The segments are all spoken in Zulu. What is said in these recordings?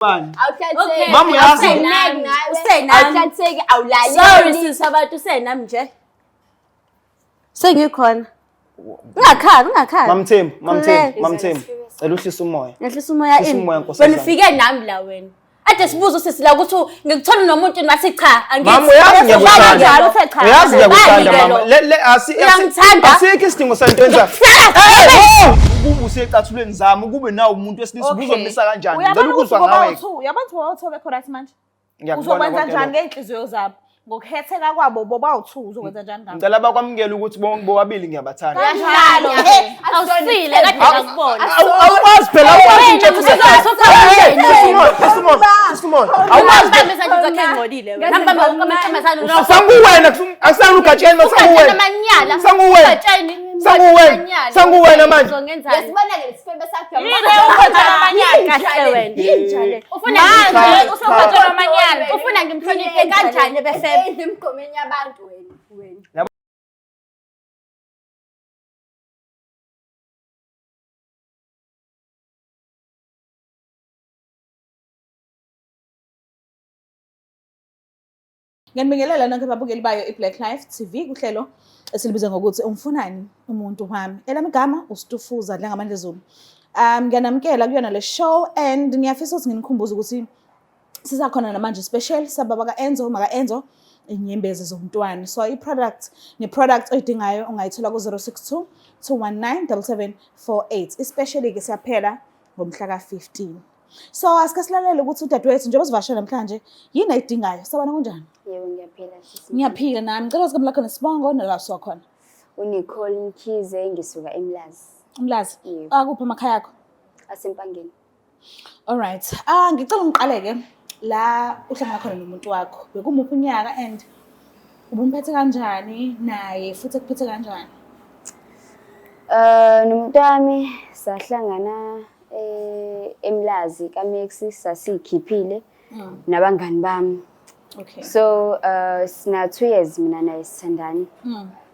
Okay. Mama uyazi. Awuhlatheki awulaleli. Sorry sis abantu usenami nje. Sengikhona. Ungakhali. Mamthembu. Cela uhlisa umoya. Ngehlisa umoya ini. Wena ufike nami la wena. Ade sibuzo sesila ukuthi ngikuthola nomuntu nathi cha angithi. Mama uyazi ngiyakuthanda. Uyazi ngiyakuthanda mama. Asikho isidingo santo enza. Ukube usecathulweni zami ukube nawo umuntu wesilisa uzomisa kanjani? Ngicela ukuzwa ngawe. Uyabantu wawuthobe correct manje. Ngiyakubona Uzokwenza njani ngeenhliziyo zabo? Ngokukhetheka kwabo bobawu2 uzokwenza njani ngabo? Ngicela bakwamukela ukuthi bobabili ngiyabathanda. Kanjalo. Awusile kade ngakubona. Awuwazi phela Simon. Awuwazi bamisa nje zakhe ngcolile wena. Hamba ngamantombazana. Sanguwena ugatsheni masanguwena. Sanguwena manje. Yasibona ke sifebe sakhe. Kahle wena. Ufuna amanyala. Ufuna ngimhloniphe kanjani bese emgomeni yabantu wena. Ngiyanibingelela nonke ababukeli bayo iBlack Life TV kuhlelo esilibiza ngokuthi umfunani umuntu wami. Elami igama uStufuza dla ngamandla ezulu. Ngiyanamkela kuyona le show and ngiyafisa ukuthi nginikhumbuze ukuthi sizakhona namanje special sababa kaEnzo maka Enzo inyembezi zomntwana. So product oyidingayo ungayithola ku 062 219 7748. Especially ke siyaphela ngomhla ka15. So asike silalele ukuthi udadewethu njengoba sivashela namhlanje yini ayidingayo. Sabana kunjani? Yebo ngiyaphila. Ngiyaphila nami. Ngicela ukuthi lakho nesibongo nala siwakhona. UNicole Mkhize ngisuka eMlazi. Umlazi. Akuphi emakhaya akho? Asempangeni. Alright. Ngicela ngiqaleke la uhlangana khona nomuntu wakho. Bekumuphi unyaka and ubumphethe kanjani naye futhi ekuphethe kanjani? Nomuntu wami sahlangana eMlazi kaMax sasikhiphile nabangani bami. Okay. So sina 2 years mina naye sithandani.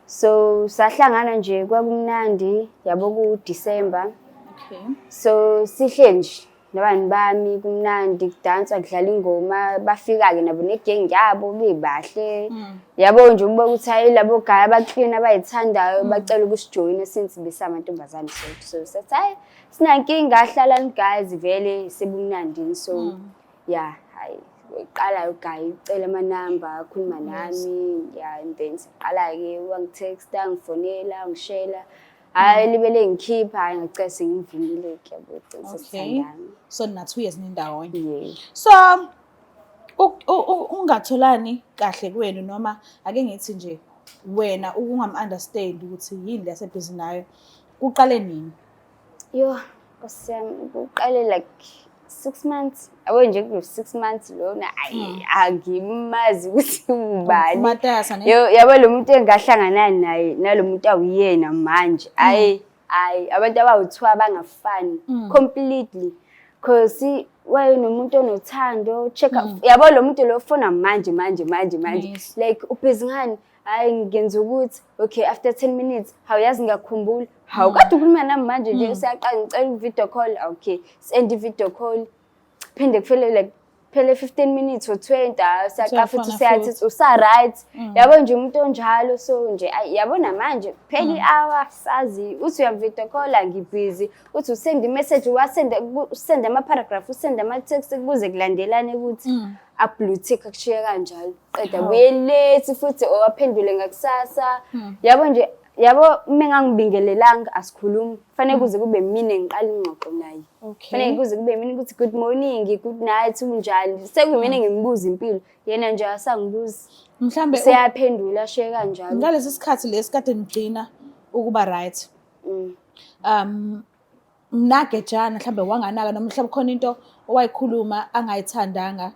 So sahlangana nje kwakumnandi yabo ku December. Okay. So sihle nje nabani bami kumnandi kudansa kudlala ingoma bafika ke nabo negang yabo bebahle. Yabo nje ukuba ukuthi hayi labo gaya abaqina abayithandayo bacela ukusijoyina since besamantombazane so sathi hayi sinankinga ahlala guys vele sebumnandini so yeah hayi uqala ugayi ucela amanamba akhuluma nami yeah and then siqala ke wangitexta ngifonela ngishela hayi libele ngikhipha ngicela sengivumile ke yabo sesithandana. So na 2 years nindawonye. Yeah. So ungatholani kahle kuwena noma ake ngithi nje wena ukungam-understand ukuthi yini lesebhizi nayo uqale nini? Yo Nkosiyami uqale like 6 months abo nje ku 6 months lona angimazi ukuthi ubani Matasa ne? yabo lo muntu engahlangana naye nalomuntu awuyena manje abantu abawu2 abangafani completely because waye nomuntu onothando check yabo lo muntu lo ufona manje like ubhizi ngani hayi ngenza ukuthi okay after 10 minutes hawuyazi ngiyakhumbula hawu kade ukhuluma nami manje nje siyaqala ngicela video call okay send video call phinde kufele like phele 15 minutes or 20 siyaqala futhi siyathi usa right yabo nje umuntu onjalo so nje yabona manje pheli hour sazi uthi uya video call angibusy uthi usend message usend ama paragraph usend ama text kuze kulandelane ukuthi blue tick akushiya kanjalo qeda buye late futhi owaphendule ngakusasa yabo mengangibingelelanga asikhulumi fanele kuze kube mina engiqala ingxoxo naye fanele kuze kube mina ukuthi good morning good night unjani sekuyimina ngimbuza impilo yena nje asangibuza mhlambe siyaphendula shiye kanjalo ngalesi sikhathi lesikade nigcina ukuba right mnagejana mhlambe wanganaka noma mhlambe khona into owayikhuluma angayithandanga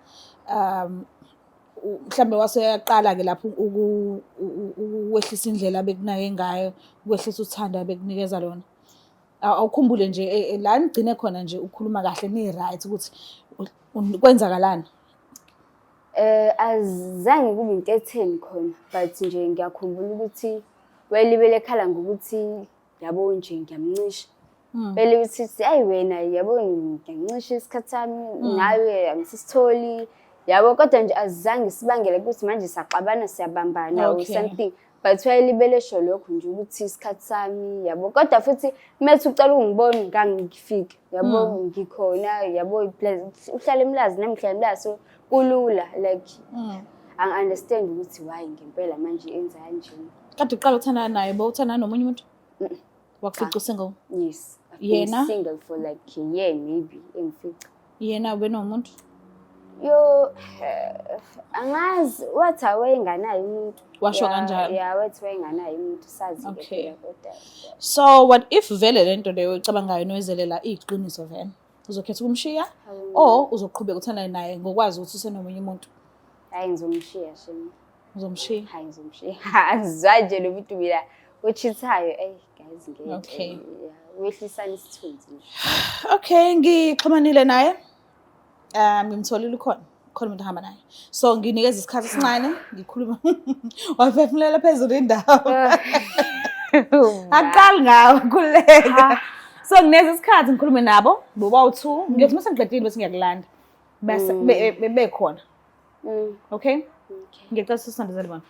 mhlambe waseyaqala ke lapho ukwehlisa indlela bekunake ngayo ukwehlisa uthando bekunikeza lona awukhumbule nje la nigcine khona nje ukukhuluma kahle ni right ukuthi kwenzakalana azange kube into etheni khona but nje ngiyakhumbula ukuthi welibele ekhala ngokuthi yabo nje ngiyamncisha Bele uthi ayi wena yabo ngiyancisha isikhathi sami nawe angisitholi. Yabo kodwa nje azange sibangele ukuthi manje saxabana siyabambana or something. But wayelibelesho lokho nje ukuthi isikhathi sami yabo kodwa futhi methi ucela ungibona ngangifika yabo ngikhona yabo uhlala emlazi nami ngihlala emlazi so kulula like I understand ukuthi why ngempela manje enza kanjani. Kade uqala uthanda naye uthanda nomunye umuntu? Wakufica single? Yes. Yena single for like a year maybe engifica. Yena ube nomuntu? Yo angazi wathi awayenganayo umuntu. Washo kanjalo? Yeah, wathi wayenganayo umuntu sazi ke kodwa. So what if vele lento leyo ucabangayo nowezelela iqiniso vele? Uzokhetha ukumshiya or uzoqhubeka uthanda naye ngokwazi ukuthi usenomunye umuntu? Hayi ngizomshiya shema. Uzomshiya? Hayi ngizomshiya. Azizwa nje nomuntu mina uchithayo guys ngeke. Okay. Wehlisana isithunzi. Okay, ngixhumanile naye. Ngimtholile khona umuntu ahamba naye. So nginikeza isikhathi esincane ngikhuluma. Waphefumulela phezulu indawo. Aqala ngawo kuleka. So ngineza isikhathi ngikhulume nabo, bobawu2, ngiyothi mase ngiqedile bese ngiyakulanda. Bese bekhona. Okay? Ngicela sisondezele bona.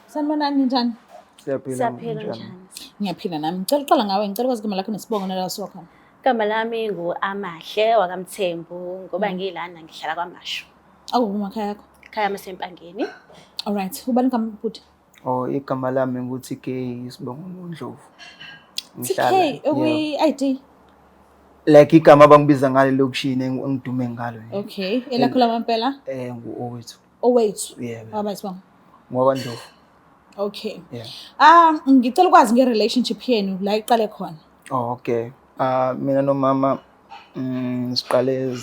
Sanibonani njani? Siyaphila njani? Ngiyaphila nami. Ngicela uqala ngawe, ngicela kwazi igama lakho nesibongo nala sokhona. Igama lami ngu-Amahle wakamthembu ngoba ngilana ngihlala kwaMashu. Akumakhaya yakho? Ekhaya Masempangeni. Alright, ubani igama futhi? Oh, igama lami nguthi K Sibongo Ndlovu. TK kwi-ID. Like igama abangibiza ngalo lokushini engidume ngalo. Okay, elakho lamampela? Ngu-Owethu. Owethu. Yeah. Abayisibongo. NgwakaNdlovu. Okay. Yeah. Ngicela ukwazi nge-relationship yenu la iqale khona. Oh, okay. Mina nomama siqale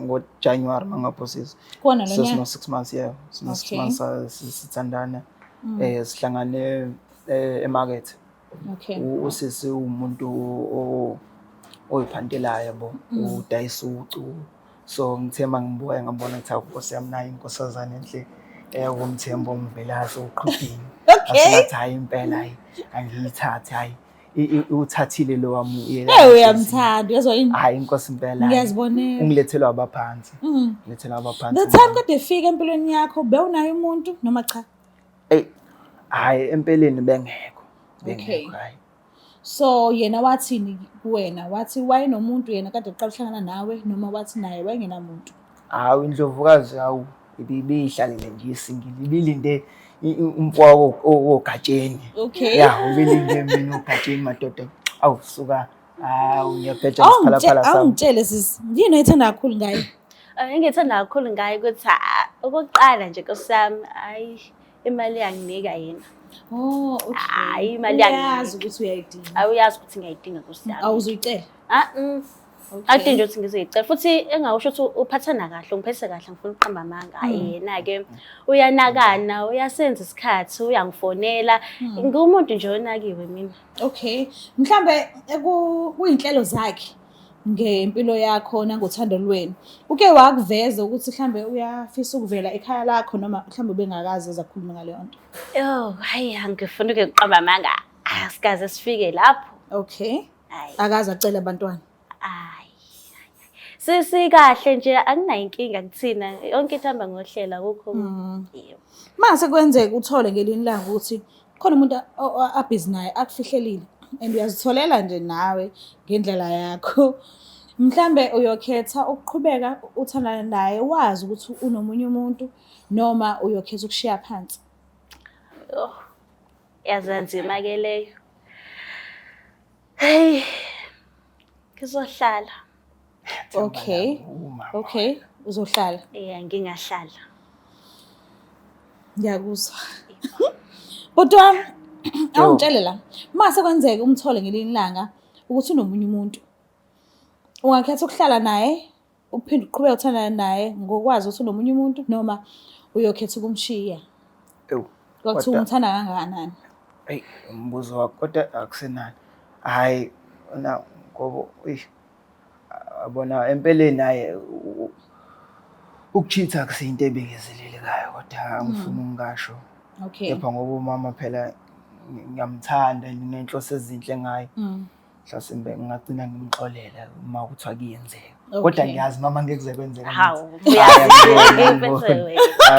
ngoJanuary mangaphosisi. Kona lo nyaka? 6 months, yeah. 6 months sithandana. Sihlangane emarket. Okay. Usisi umuntu oyiphandelayo yabo, udayisa ucu. So ngithemba ngibuya ngabona ukuthi akunkosi yami nayo inkosazana enhle. Umthembo ngivelazo uqhubini. Asingathi hayi impela hayi angiyithathi hayi. Uthathile lo wami yena. Uyamthanda uyezwa yini? Hayi inkosi impela. Ngiyazibonela. Ungilethelwa abaphansi. Ngilethela abaphansi. The time kade efika empilweni yakho bewunayo umuntu noma cha? Hayi empeleni bengekho. Okay. Hayi. So yena wathini kuwena? Wathi wayenomuntu yena kade eqala ukuhlangana nawe noma wathi naye wayengenamuntu? Hawu Indlovukazi hawu ibihlalele nje isingili ibilinde umfowabo ogatsheni. Okay. Yeah, ubilinde mina ogatsheni madoda. Awusuka ngiyaphetha isiphalaphala sami. Awungitshele sisi, yini oyithanda kakhulu ngaye? Engithanda kakhulu ngaye ukuthi okokuqala nje nkosami hayi imali yanginika yena. Oh, okay. Hayi imali yanginika. Uyazi ukuthi uyayidinga. Awuyazi ukuthi ngiyayidinga nkosami. Awuzuyicela? Akade nje ukuthi ngizeyicela futhi engawusho ukuthi uphathana kahle ungiphethe kahle ngifuna uqamba amanga yena ke uyanakana uyasenza isikhathi uyangifonela ngumuntu nje onakiwe mina. Okay, mhlambe kuyinhlelo zakhe ngempilo yakho nangothando lweni uke wakuveza ukuthi mhlambe uyafisa ukuvela ekhaya lakho noma mhlambe bengakazi ezakhuluma ngale nto? Hayi angifuna ukuqamba amanga asikaze sifike lapho. Okay, akaze acela abantwana? Sisi kahle nje anginayo inkinga kuthina yonke ithamba ngohlela akukho. Mase kwenzeka uthole ngelinye ilanga ukuthi khona umuntu abhizi naye akufihlelile and uyazitholela nje nawe ngendlela yakho, mhlambe uyokhetha ukuqhubeka uthandana naye wazi ukuthi unomunye umuntu noma uyokhetha ukushiya phansi? Yazanzima ke leyo. Hey, kizohlala. Okay, uzohlala? Yeah, ngingahlala. Ngiyakuzwa. Kodwa awungitshele la, mase kwenzeka umthole ngelinye ilanga ukuthi unomunye umuntu. Ungakhetha ukuhlala naye, uphinde uqhubeke uthandana naye ngokwazi ukuthi unomunye umuntu noma uyokhetha ukumshiya? Kwathi umthanda kangakanani? Umbuzo wakho kodwa akusenani. Hayi na ngoba abona empeleni naye ukuchitha akusinto ebekezelelekayo kodwa angifuni ungasho Okay. Kepha ngoba umama phela ngiyamthanda nenhloso ezinhle ngayo. Mhlasimbe ngingagcina ngimxolela uma kuthiwa kuyenzeka. Kodwa ngiyazi mama ngeke kuze kwenzeka. Hawu,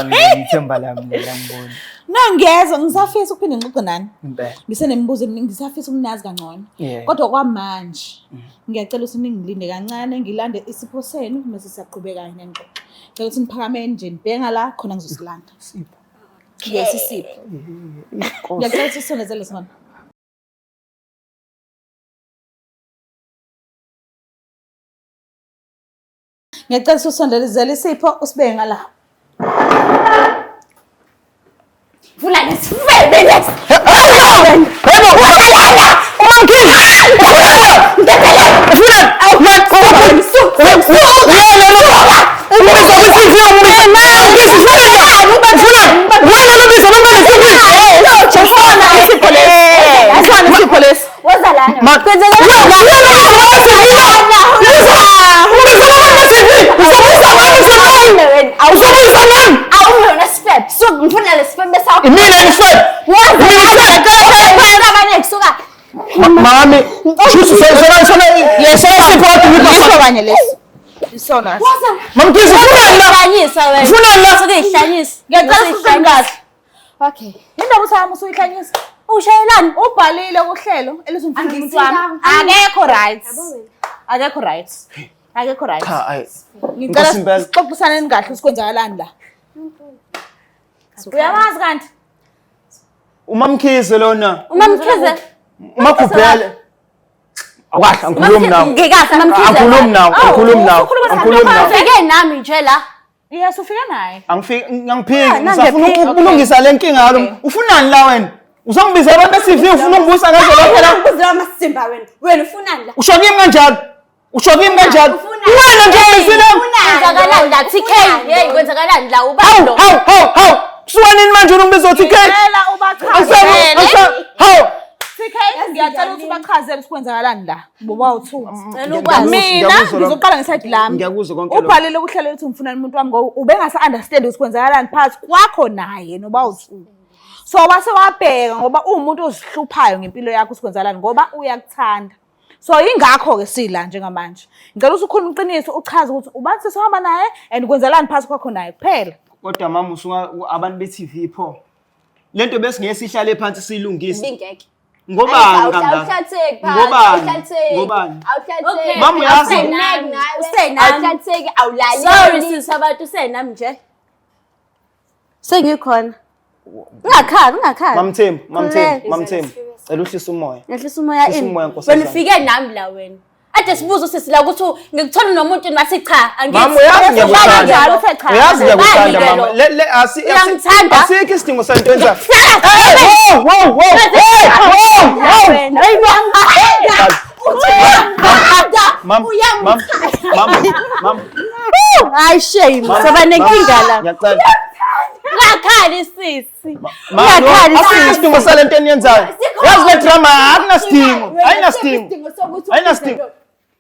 Ngithemba lami lela ngibona. No, ngiyezwa ngisafisa ukuphinde ngixoxe nani. Impela. Ngisenemibuzo eminingi ngisafisa ukunazi kangcono. Kodwa kwamanje ngiyacela ukuthi ningilinde kancane ngilande isipho senu bese siyaqhubeka nengxoxo. Ngicela ukuthi niphakameni nje nibheka la khona ngizosilanda. Sipho. Yes, isipho. Ngiyacela ukuthi sisondezele sona. Ngiyacela ukuthi usondelezele isipho usibeke ngala. Vula lesifebe lesi. Mami, Isona. Okay. Indaba usami usuyihlanyisa. Ushayelani? Ubhalile kuhlelo elizomfuna umuntu wami. Akekho right. Akekho right. Akekho right. cha ayi. Ngicela sixoxisaneni kahle sikwenzakalani la. Uyamazi kanti? Umamkhize lona. Umamkhize. Umakhubhele. Awahla ngikhuluma nawe. Ngikahle mamkhize. Angikhulumi nawe, angikhulumi nawe. Angikhulumi nawe. Ufike nami nje la. Yes, ufika naye. Ngiyaphika, ngisafuna ukulungisa le nkinga yalo. Ufunani la wena? Uzongibiza abantu besivi ufuna ungibusa kanjalo phela. Ngikuzwa amasimba wena. Wena ufunani la? Usho kimi kanjalo. Usho kimi kanjalo. Wena nje ngisile. Kwenzakalani la TK? Hey, kwenzakalani la ubalo? Hawu. Suwanini manje ungibiza TK? Ngicela ubachazele. Hawu. TK, ngiyacela ukuthi ubachazele sikwenzakalani la. Boba uthu. Mina ngizoqala ngeside lami. Ngiyakuzwa konke lokho. Ubhalile kuhlelo ukuthi umfunani umuntu wami ngoba ubengasa understand ukuthi kwenzakalani phakathi kwakho naye noba uthu. So wase wabheka ngoba umuntu ozihluphayo ngempilo yakho sikwenzakalani ngoba uyakuthanda. So ingakho ke sila njengamanje. Ngicela ukuthi ukhuluma iqiniso uchaze ukuthi ubathi sesihamba naye and kwenzakalani phakathi kwakho naye kuphela. Kodwa mama usuka abantu be-TV pho. Lento bese ngeke sihlale phansi silungise. Bingeke. Ngobani Awuhlatheki phansi. Ngobani? Awuhlatheki. Mama uyazi. Awuhlatheki awulaleli. Sorry sis abantu usenami nje. Sengikhona. Ungakhali. Mamthembu. Cela uhlisa umoya. Ngehlisa umoya ini. Wena ufike nami la wena. Ade sibuzo sisila ukuthi ngikuthola nomuntu nathi cha angithi. Mama uyazi ngiyakuthanda. Uyazi ngiyakuthanda mama. Uyangithanda. Asikho isidingo santo enza. Wow. Mama. Hayi shame. Soba nenkinga la. Ngiyacela. Ungakhali sisi. Asikho isidingo salento eniyenzayo. Yazi le drama akunasidingo. Ayinasidingo.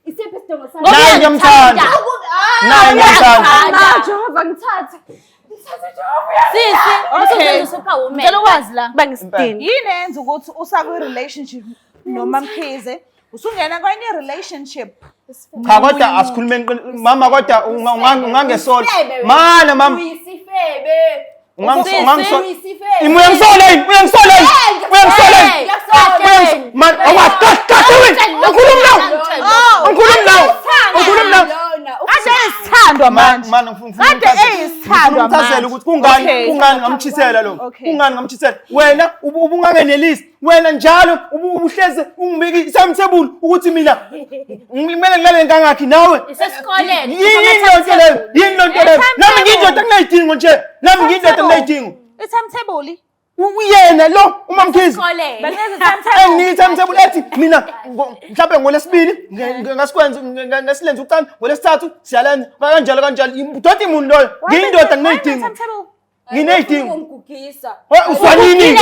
Isiphi isidingo sakho? Naye ngiyamthanda. Jehova ngithathe. Sisi, Okay. superwoman. Ngicela ukwazi la. Bangisidini. Yini enza ukuthi usakwe relationship noMamkhize usungena kwenye relationship? Cha kodwa asikhulumeni mama kodwa ungangesola. Mana mama. Uyisifebe. Ungangisola. Uyisifebe. Uyangisola yini? Man, Ade isithandwa manje. Kade eyisithandwa manje. Ngicela ukuthi kungani ngamchisela lo. Kungani ngamchisela. Wena ubungangenelisi. Wena njalo ubuhleze ungibiki timetable ukuthi mina kumele ngilale ngangakhi nawe. Isesikoleni. Yini lonto leyo. Nami ngiyindoda kunayidingo nje. I-timetable. Uyena lo uMamkhize. Bengenza i-timetable. Engiyithimetable ethi mina mhlawumbe ngolesibili ngasikwenza ngesilenza uqala ngolesithathu siyalenza kanjalo udoti imuntu loyo ngiyindoda ngineyidingo Ungigugisa. Uswanini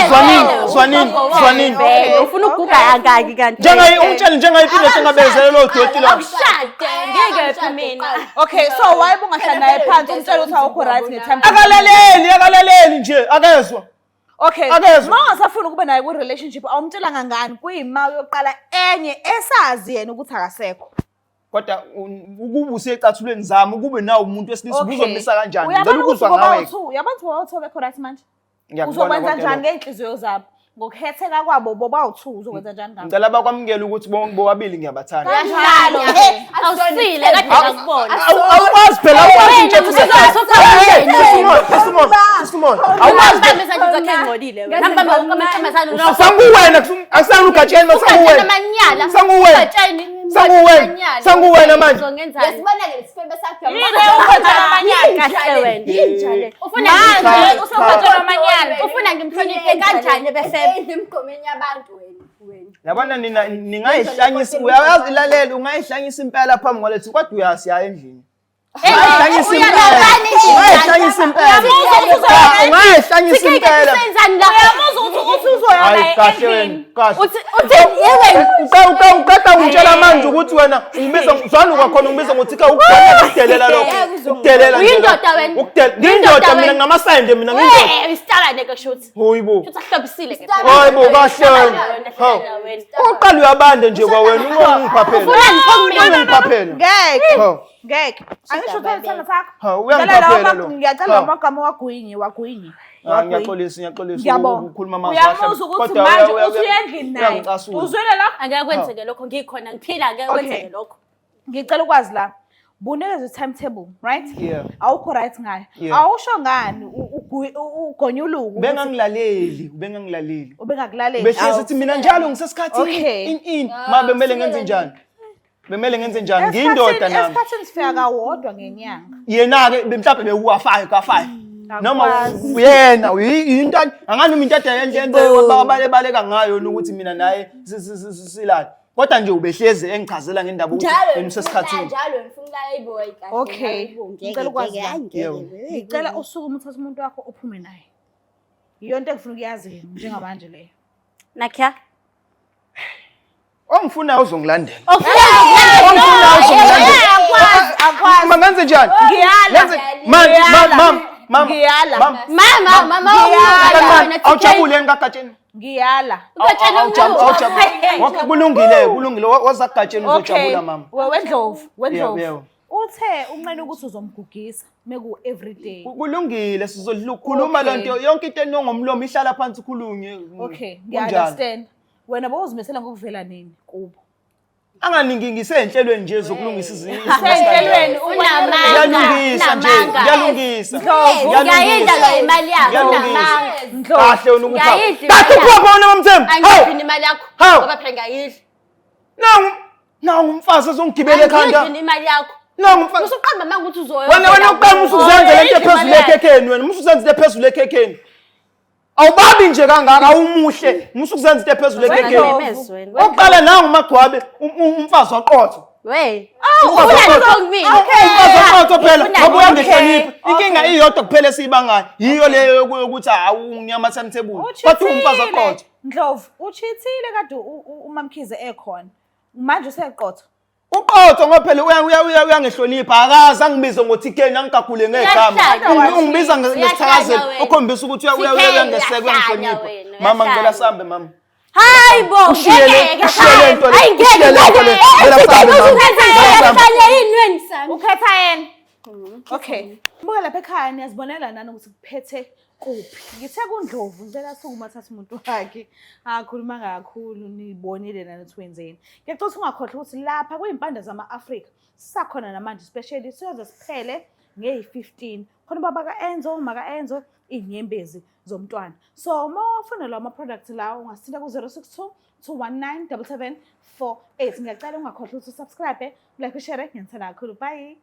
Ufuna ukuguga angaki kanti? umtshela njengayipilo engabezele lo doti lo. Awushade ngeke mina. Okay, so wayebu ungahlala naye phansi umtshela ukuthi awukho right nge-timetable. Akalaleli nje akezwa Okay, Akezwa. uma ungasafuna ukuba naye ku-relationship awumtshela ngangani kuyima yokuqala enye esazi yena ukuthi akasekho. Kodwa ukube usecathulweni zami ukube nawo umuntu wesilisa ubuzomisa kanjani? Ngicela Uyabona ukuzwa ukuthi ngawe. uyabantu bawuthu bekho right manje. Ngiyakubona Uzokwenza konke njani lokho. ngeenhliziyo zabo? Ngokuhetheka kwabo bobawu2 uzokwenza njani ngabo? Ngicela bakwamukela ukuthi bobabili ngiyabathanda. Kanjalo Awusile kade ngakubona. Awukwazi phela awukwazi nje Simon. Awukwazi Bambe sanje zakhe ngcolile wena. Nambamba ukamantombazana Sanguwena asangugatsheni masanguwena. Amanyala. Sanguwena. Gatsheni. Sanguwena manje. Uzongenzani? Yesibona ke lesifembe sakho. Ufuna ufuna ngimhloniphe kanjani bese emgomeni yabantu wena. Yabona ningayihlanyisa uyayazi ilalela ungayihlanyisa impela phambi kwalethu kodwa uyasiya endlini. Ungayihlanyisa impela. Ungayihlanyisa impela. Uyamuza ukuthi uzoyona Kahle wena. Kahle. uthi yewe Uqeda ngitshela manje ukuthi wena ungibiza ngizwana kwakhona ungibiza ngokuthi ka ukudelela lokho. Ukudelela nje. Uyindoda wena. Ngiyindoda mina nginamasayinde mina ngiyindoda. Hey, istalane ke kushuthi. Hoyibo. Uthi ahlobisile ke. Hayibo kahle wena. Hawu. Uqala uyabande nje kwawena ungiphaphela. Ungiphaphela. ngeke ngeke angisho ukuthi isithanda sakho Uyangiphaphela lo. ngiyacela amagama wagwinyi Ngiyaxolisa ngiyabona ukukhuluma amazwi kahle. uyamuza ukuthi manje uthi uyendlini naye uzwile lokho Angeke kwenzeke lokho ngikhona ngiphila angeke kwenzeke lokho. ngicela ukwazi la bunikeza timetable right Yeah. awukho right ngayo Yeah. awusho ngani ugonyuluku Bengangilaleli. ubengakulaleli Beshiya sithi mina njalo ngisesikhathini Okay. in mabe kumele ngenze njani? Bemele ngenze njani? Ngiyindoda nami. esikhathini sifika kawodwa ngenyanga Yena ke mhlawumbe bekuwa5 ka5. Noma Akwazi. uyena uyintani angani umintada yenhle abaleka ngayo ukuthi mina naye silala. Kodwa nje ubehleze engichazela ngendaba ukuthi enisesikhathini. Njalo ngifuna uyiboy kahle. Okay. Ngicela ukwazi la. Yebo. Ngicela usukume uthathe umuntu wakho uphume naye. Iyo nto engifuna ukuyazi njengamanje leyo. Nakhya. Ongifuna uzongilandela. Akwazi. Mangenze njani? Ngiyala. Mama. Ngiyala. Mama Awujabule ngagatsheni. Ngiyala. Kulungile wazagatsheni uzojabula mama. Wendlovu. Yebo. Uthe unqene ukuthi uzomgugisa meku everyday. Kulungile sizolukhuluma lonto yonke into enongomlomo ihlala phansi khulunye. Okay, ngiyaunderstand. Wena bowuzimisela ngokuvela nini kubo? Anganingi ngisenhlelweni nje zokulungisa izinto. Senhlelweni unamanga. Ngiyalungisa. Ngiyayidla lo imali yakho unamanga. Kahle ukuthi. Ngiyayidla. Kahle ubona mamthembu. Angiyidli imali yakho. Ngoba phela ngiyayidla. Nangu umfazi ezongigibela ekhanda. Angiyidli imali yakho. Nangu umfazi. Usuqamba manga ukuthi uzoyo. Wena uqala usuzenzela into ephezulu ekhekheni wena. Usuzenzela into ephezulu ekhekheni. Awubabi nje kangaka awumuhle. Musukuzenza into ephezulu ekhekheni. Oqala nangu magcwabe umfazi waqotho. We. Umfazi waqotho phela. Ngoba uyangihlonipha. Inkinga iyodwa kuphela esiyibangayo. Yiyo leyo yokuthi awunginyama timetable. Kodwa umfazi waqotho. Ndlovu, uchithile kade uMamkhize ekhona. Manje useqotho. Uqotho ngoba phela uyangihlonipha akaze angibize ngothikeni angigagule ngegama. Ungibiza ngesithakazelo okhombisa ukuthi uyangeseka uyangihlonipha. Mama ngicela sambe mama. Hayibo, ngeke. Ukhetha yena. Okay. Buka lapha ekhaya niyazibonela nani ukuthi kuphethe kuphi. Ngithe kuNdlovu ngicela sukuma thatha umuntu wakhe. Akhuluma kakhulu nibonile nani ukuthi wenzeni. Ngiyacela ukuthi ungakhohlwa ukuthi lapha kuyimpande zama-Afrika sisakhona namanje especially siyoze siphele nge-15. Khona baba kaEnzo, maka Enzo inyembezi zomntwana. So mawufuna lawo ama-products lawo ungasithinta ku-062 219 7748. Ngiyacela ungakhohlwa ukuthi subscribe, like, share, ngiyithanda kakhulu. Bye.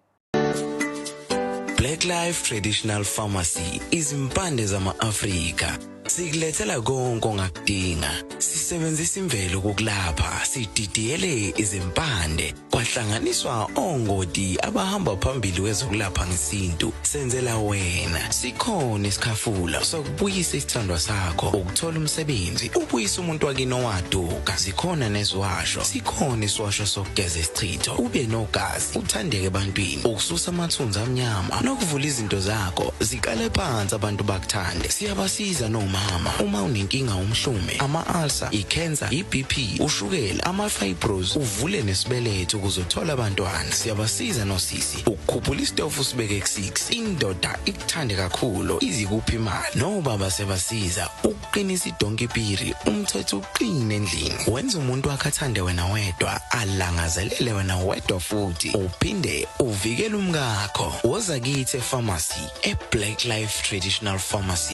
Black Life Traditional Pharmacy izimpande zama-Afrika. Sikulethela konke ongakudinga. Sisebenzisa imvelo ukulapha, sididiyele izimpande. Kwahlanganiswa ongoti abahamba phambili kwezokulapha ngesintu. Senzela wena. Sikhona isikhafula sokubuyisa isithandwa sakho, ukuthola umsebenzi, ubuyisa umuntu wakini owaduka. Sikhona nezwasho. Sikhona iswasho sokugeza isichitho, ube nogazi, uthandeke ebantwini, ukususa amathunzi amnyama, nokuvula izinto zakho zikale phansi abantu bakuthande. Siyabasiza noma umama. Uma unenkinga umhlume, ama-ulcer, i-cancer, i-BP, ushukela, ama-fibros, uvule nesibeletho ukuzothola abantwana. Siyabasiza nosisi ukukhuphula isitofu sibeke ku-6. Indoda ikuthande kakhulu izikuphi imali. Nobaba sebasiza ukuqinisa idonkipiri umthetho uqine endlini. Wenza umuntu wakhe athande wena wedwa, alangazelele wena wedwa futhi uphinde uvikele umkakho. Woza kithi e-pharmacy, e-Black Life Traditional Pharmacy.